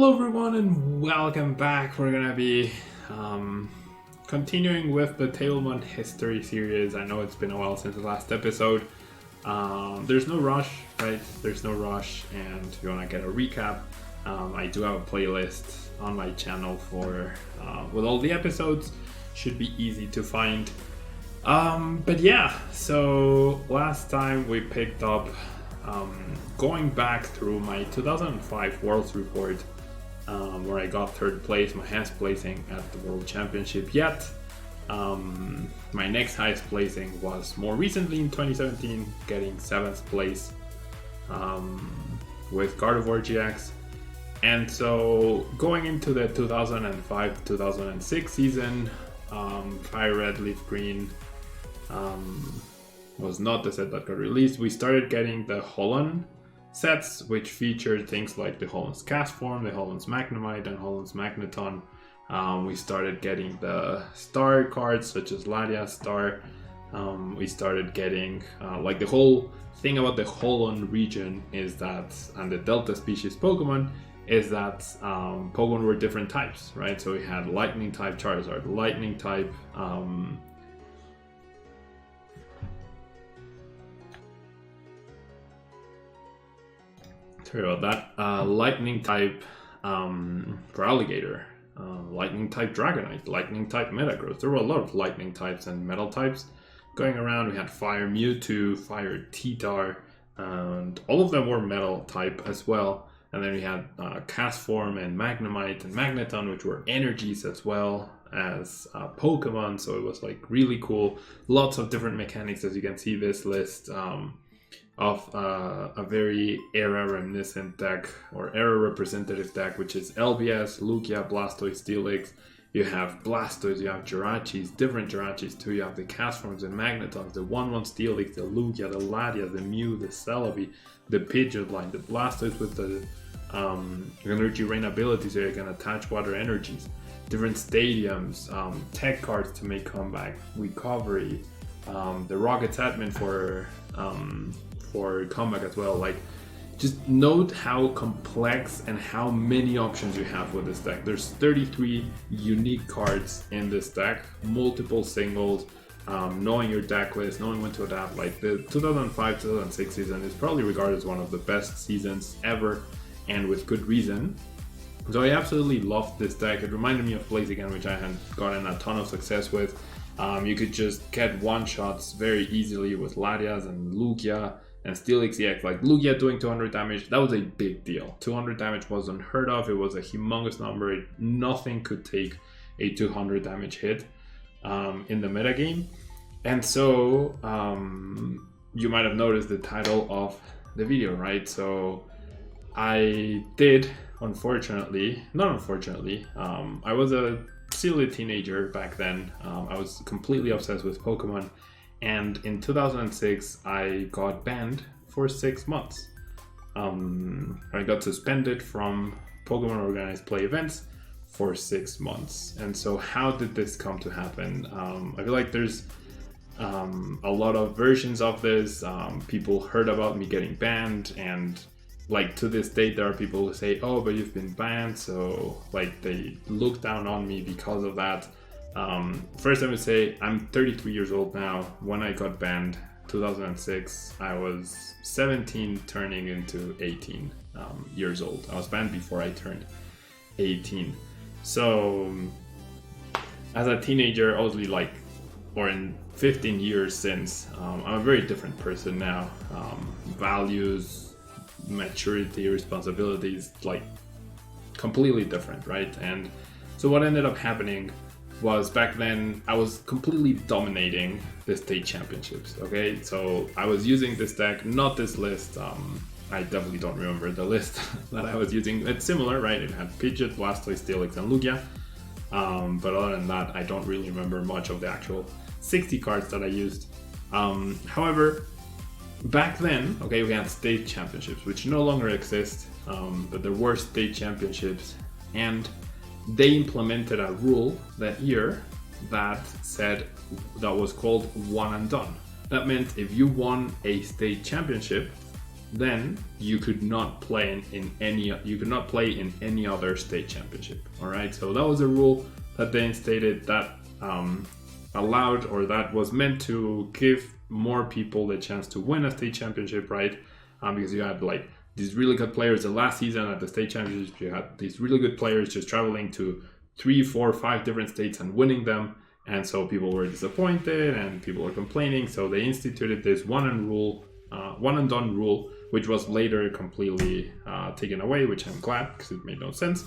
Hello everyone and welcome back. We're gonna be continuing with the Table 1 history series. I know it's been a while since the last episode. There's no rush, right? There's no rush, and if you wanna get a recap, I do have a playlist on my channel for with all the episodes. Should be easy to find. But yeah, so last time we picked up going back through my 2005 Worlds Report, where I got third place, my highest placing at the World Championship yet. My next highest placing was more recently in 2017, getting 7th place with Gardevoir GX. And so going into the 2005-2006 season, Fire Red, Leaf Green was not the set that got released. We started getting the Holland sets, which featured things like the Holland's Castform, the Holland's Magnemite, and Holland's Magneton. We started getting the star cards such as Latias Star. We started getting like the whole thing about the Holland region is that, and the Delta species Pokemon, is that Pokemon were different types, right? So we had Lightning type Charizard, Lightning type sorry about that. Lightning type for Alligator, Lightning type Dragonite, Lightning type Metagross. There were a lot of Lightning types and Metal types going around. We had Fire Mewtwo, Fire Titar, and all of them were Metal type as well. And then we had Castform and Magnemite and Magneton, which were energies as well as Pokemon. So it was like really cool. Lots of different mechanics, as you can see this list. Of a very era reminiscent deck or era representative deck, which is LBS, Lugia, Blastoise, Steelix. You have Blastoise, you have Jirachis, different Jirachis too. You have the Castforms and Magnetons, the 1/1 Steelix, the Lugia, the Latias, the Mew, the Celebi, the Pidgeotline, the Blastoise with the Energy Rain ability, so you can attach water energies. Different stadiums, tech cards to make comeback, recovery, the Rockets admin for comeback as well. Like, just note how complex and how many options you have with this deck. There's 33 unique cards in this deck, multiple singles, knowing your deck list, knowing when to adapt. Like the 2005-2006 season is probably regarded as one of the best seasons ever, and with good reason. So I absolutely loved this deck. It reminded me of Blaziken, which I had gotten a ton of success with. You could just get one-shots very easily with Latias and Lugia and Steelix EX. Like Lugia doing 200 damage, that was a big deal. 200 damage was unheard of. It was a humongous number. Nothing could take a 200 damage hit in the metagame. And so you might have noticed the title of the video, right? So I did, unfortunately, not unfortunately, I was a silly teenager back then. I was completely obsessed with Pokemon, and in 2006 I got banned for 6 months. I got suspended from Pokemon organized play events for 6 months. And so how did this come to happen? I feel like there's a lot of versions of this. People heard about me getting banned, and like to this date there are people who say, oh, but you've been banned, so like they look down on me because of that. First I would say I'm 33 years old now. When I got banned 2006, I was 17 turning into 18 years old. I was banned before I turned 18. So as a teenager, obviously, like, or in 15 years since, I'm a very different person now. Values, maturity, responsibilities, like completely different, right? And so what ended up happening was, back then I was completely dominating the state championships. Okay, so I was using this deck, not this list. I definitely don't remember the list that I was using. It's similar, right? It had Pidgeot, Blastoise, Steelix, and Lugia. But other than that, I don't really remember much of the actual 60 cards that I used. However, back then, okay, we had state championships, which no longer exist, but there were state championships, and they implemented a rule that year that said, that was called one and done. That meant if you won a state championship, then you could not play in any other state championship. All right, so that was a rule that they instated that allowed, or that was meant to give more people the chance to win a state championship, right? Because you had like these really good players. The last season at the state championship, you had these really good players just traveling to 3, 4, 5 different states and winning them. And so people were disappointed and people were complaining. So they instituted this one and done rule, which was later completely taken away, which I'm glad, because it made no sense.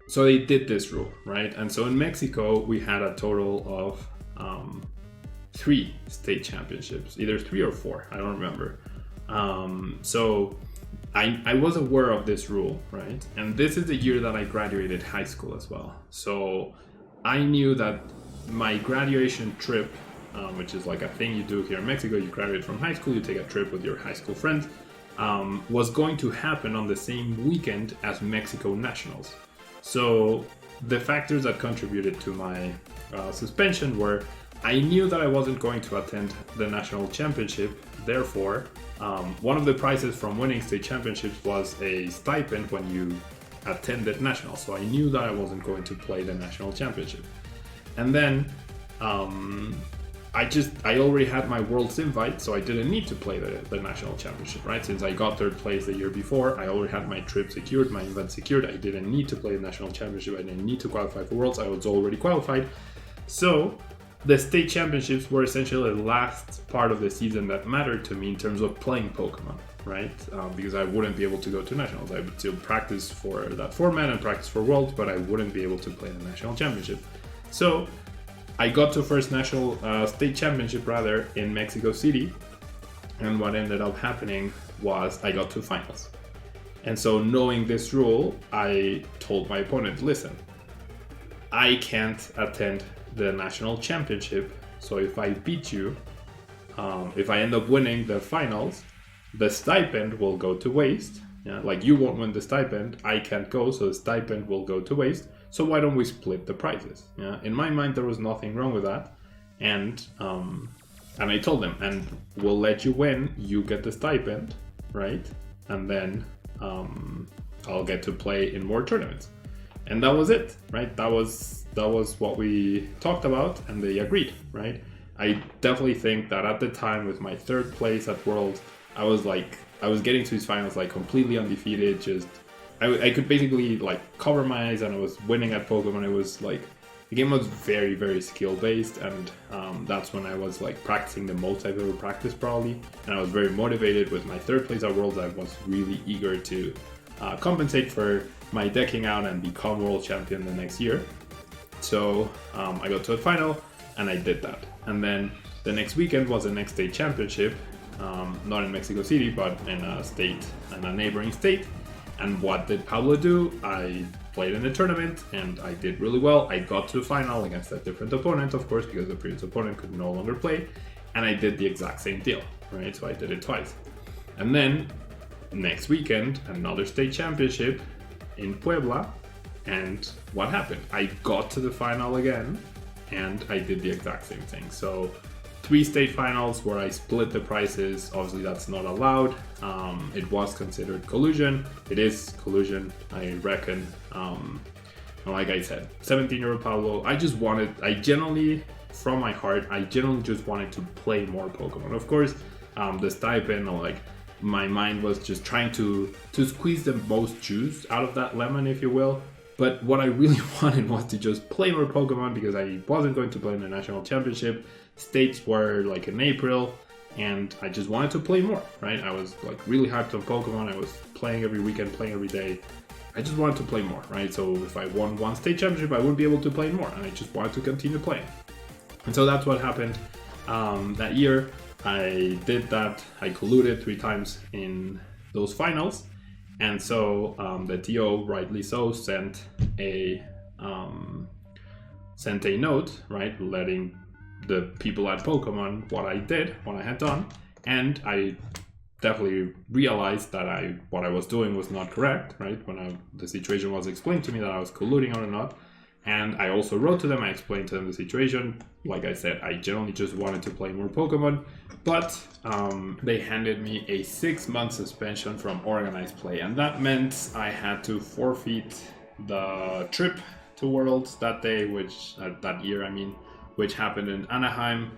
So they did this rule, right? And so in Mexico, we had a total of 3 state championships, either 3 or 4, I don't remember. So I was aware of this rule, right? And this is the year that I graduated high school as well. So I knew that my graduation trip, which is like a thing you do here in Mexico, you graduate from high school, you take a trip with your high school friends, was going to happen on the same weekend as Mexico Nationals. So the factors that contributed to my suspension were, I knew that I wasn't going to attend the national championship. Therefore, one of the prizes from winning state championships was a stipend when you attended nationals. So I knew that I wasn't going to play the national championship. And then I already had my Worlds invite, so I didn't need to play the national championship, right? Since I got 3rd place the year before, I already had my trip secured, my event secured. I didn't need to play the national championship. I didn't need to qualify for Worlds. I was already qualified. So the state championships were essentially the last part of the season that mattered to me in terms of playing Pokemon, right? Because I wouldn't be able to go to nationals. I would still practice for that format and practice for Worlds, but I wouldn't be able to play the national championship. So I got to first national state championship rather in Mexico City, and what ended up happening was I got to finals. And so knowing this rule, I told my opponent, listen, I can't attend the national championship, so if I beat you, if I end up winning the finals, the stipend will go to waste. Yeah, like you won't win the stipend, I can't go, so the stipend will go to waste. So why don't we split the prizes? Yeah, in my mind there was nothing wrong with that, and I told them, and we'll let you win, you get the stipend, right? And then I'll get to play in more tournaments. And that was it, right? That was what we talked about, and they agreed, right? I definitely think that at the time, with my 3rd place at Worlds, I was getting to these finals like completely undefeated. Just I could basically like cover my eyes, and I was winning at Pokemon. It was like the game was very, very skill based, and that's when I was like practicing the most I've ever practiced probably. And I was very motivated. With my 3rd place at Worlds, I was really eager to compensate for my decking out and become world champion the next year. So I got to a final, and I did that. And then the next weekend was the next state championship, not in Mexico City, but in a neighboring state. And what did Pablo do? I played in a tournament, and I did really well. I got to the final against a different opponent, of course, because the previous opponent could no longer play. And I did the exact same deal, right? So I did it twice. And then next weekend, another state championship in Puebla. And what happened? I got to the final again, and I did the exact same thing. So 3 state finals where I split the prizes. Obviously that's not allowed. It was considered collusion. It is collusion, I reckon. Like I said, 17-year-old Pablo, from my heart, I genuinely just wanted to play more Pokemon. Of course, the stipend, like my mind was just trying to squeeze the most juice out of that lemon, if you will. But what I really wanted was to just play more Pokemon, because I wasn't going to play in the national championship. States were like in April, and I just wanted to play more, right? I was like really hyped on Pokemon. I was playing every weekend, playing every day. I just wanted to play more, right? So if I won one state championship, I would be able to play more, and I just wanted to continue playing. And so that's what happened that year. I did that. I colluded 3 times in those finals. And so the TO, rightly so, sent a note, right, letting the people at Pokemon what I had done, and I definitely realized that what I was doing was not correct, right? When the situation was explained to me that I was colluding or not, And I also wrote to them, I explained to them the situation. Like I said, I generally just wanted to play more Pokemon, but they handed me a 6-month suspension from organized play, and that meant I had to forfeit the trip to Worlds that day, that year, which happened in Anaheim.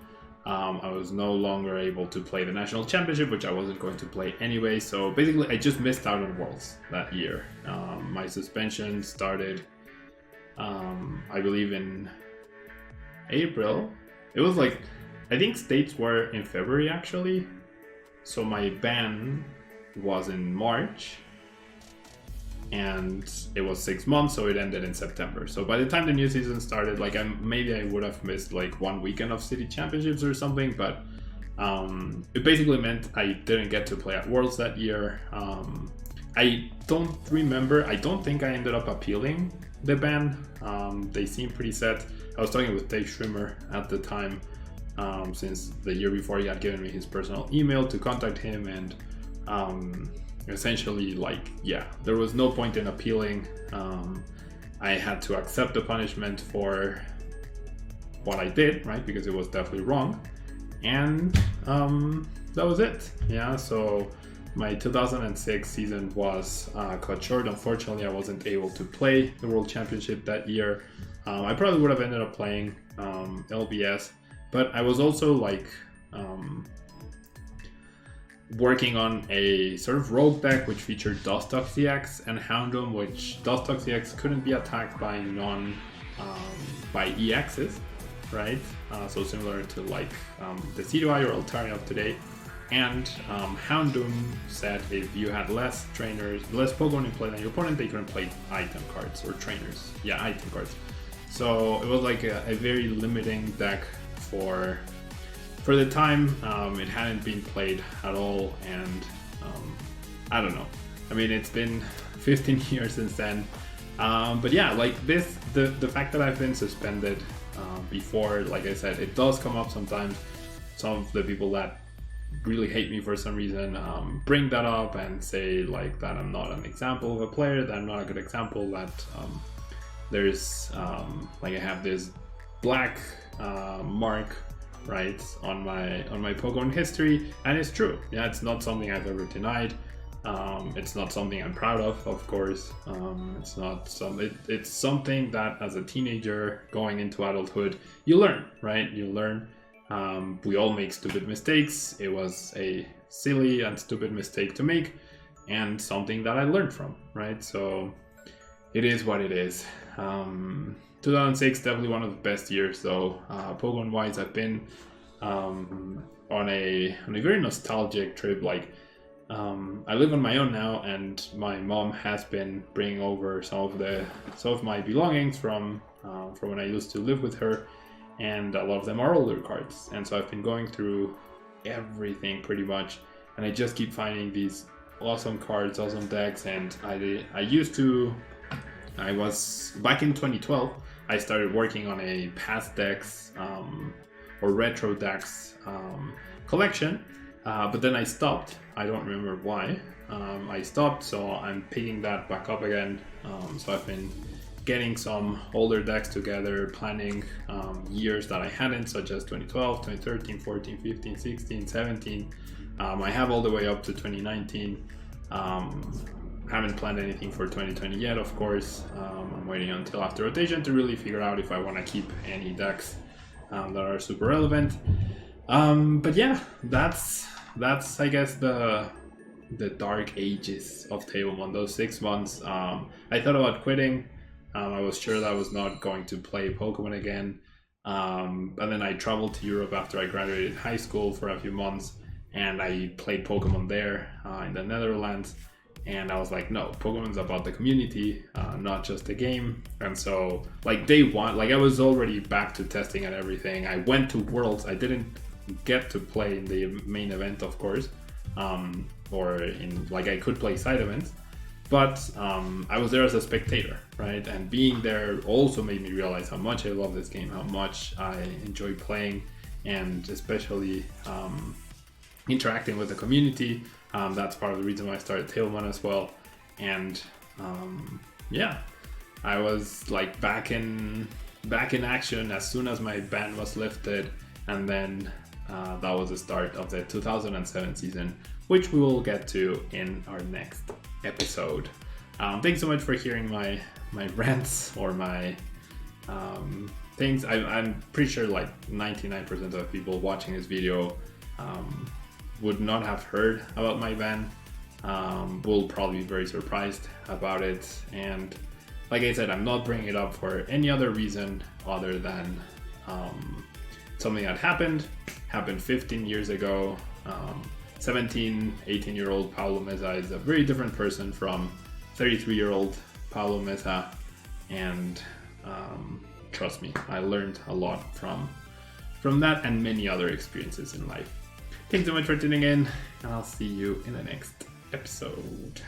I was no longer able to play the National Championship, which I wasn't going to play anyway, so basically I just missed out on Worlds that year. My suspension started, I believe, in April. It was like, I think states were in February actually, so my ban was in March, and it was 6 months, so it ended in September. So by the time the new season started, like maybe I would have missed like 1 weekend of city championships or something, but it basically meant I didn't get to play at Worlds that year. I don't remember, I don't think I ended up appealing the ban. They seem pretty set. I was talking with Dave Schwimmer at the time, since the year before he had given me his personal email to contact him, and essentially, like, yeah, there was no point in appealing. I had to accept the punishment for what I did, right, because it was definitely wrong, and that was it. Yeah, so my 2006 season was cut short. Unfortunately, I wasn't able to play the World Championship that year. I probably would have ended up playing LBS, but I was also like working on a sort of rogue deck which featured Dustox CX and Houndoom, which Dustox CX couldn't be attacked by by EXs, right? So similar to like the C2I or Altaria of today. And Houndoom said if you had less Pokemon in play than your opponent, they couldn't play item cards or trainers. Yeah, item cards. So it was like a very limiting deck for the time. It hadn't been played at all, and I don't know. I mean, it's been 15 years since then. But yeah, like this, the fact that I've been suspended before, like I said, it does come up sometimes. Some of the people that really hate me for some reason bring that up and say like that I'm not an example of a player, that I'm not a good example, that there's like I have this black mark, right, on my Pokemon history, and it's true. Yeah, it's not something I've ever denied. It's not something I'm proud of course. It's something that as a teenager going into adulthood you learn, right? You learn. We all make stupid mistakes. It was a silly and stupid mistake to make, and something that I learned from, right? So it is what it is. 2006 definitely one of the best years though. Pokemon wise, I've been on a very nostalgic trip. Like I live on my own now, and my mom has been bringing over some of my belongings from when I used to live with her, and a lot of them are older cards, and so I've been going through everything pretty much, and I just keep finding these awesome cards, awesome decks. And I was back in 2012, I started working on a past decks or retro decks collection, but then I stopped. I don't remember why I stopped, so I'm picking that back up again. So I've been getting some older decks together, planning years that I hadn't, such as 2012, 2013, 14, 15, 16, 17. I have all the way up to 2019. Haven't planned anything for 2020 yet, of course. I'm waiting until after rotation to really figure out if I want to keep any decks that are super relevant. But yeah, that's I guess the dark ages of Tablemon. Those 6 months, I thought about quitting. I was sure that I was not going to play Pokemon again. And then I traveled to Europe after I graduated high school for a few months, and I played Pokemon there in the Netherlands. And I was like, no, Pokemon's about the community, not just the game. And so, like, day one, like, I was already back to testing and everything. I went to Worlds. I didn't get to play in the main event, of course, or in, like, I could play side events. But I was there as a spectator, right? And being there also made me realize how much I love this game, how much I enjoy playing, and especially interacting with the community. That's part of the reason why I started Tailmon as well. And yeah, I was like back in action as soon as my ban was lifted, and then that was the start of the 2007 season, which we will get to in our next episode. Thanks so much for hearing my rants or my things. I'm pretty sure like 99% of the people watching this video would not have heard about my ban. Will probably be very surprised about it, and like I said, I'm not bringing it up for any other reason other than something that happened 15 years ago. 18-year-old Paulo Meza is a very different person from 33-year-old Paulo Meza, and trust me, I learned a lot from that and many other experiences in life. Thanks so much for tuning in, and I'll see you in the next episode.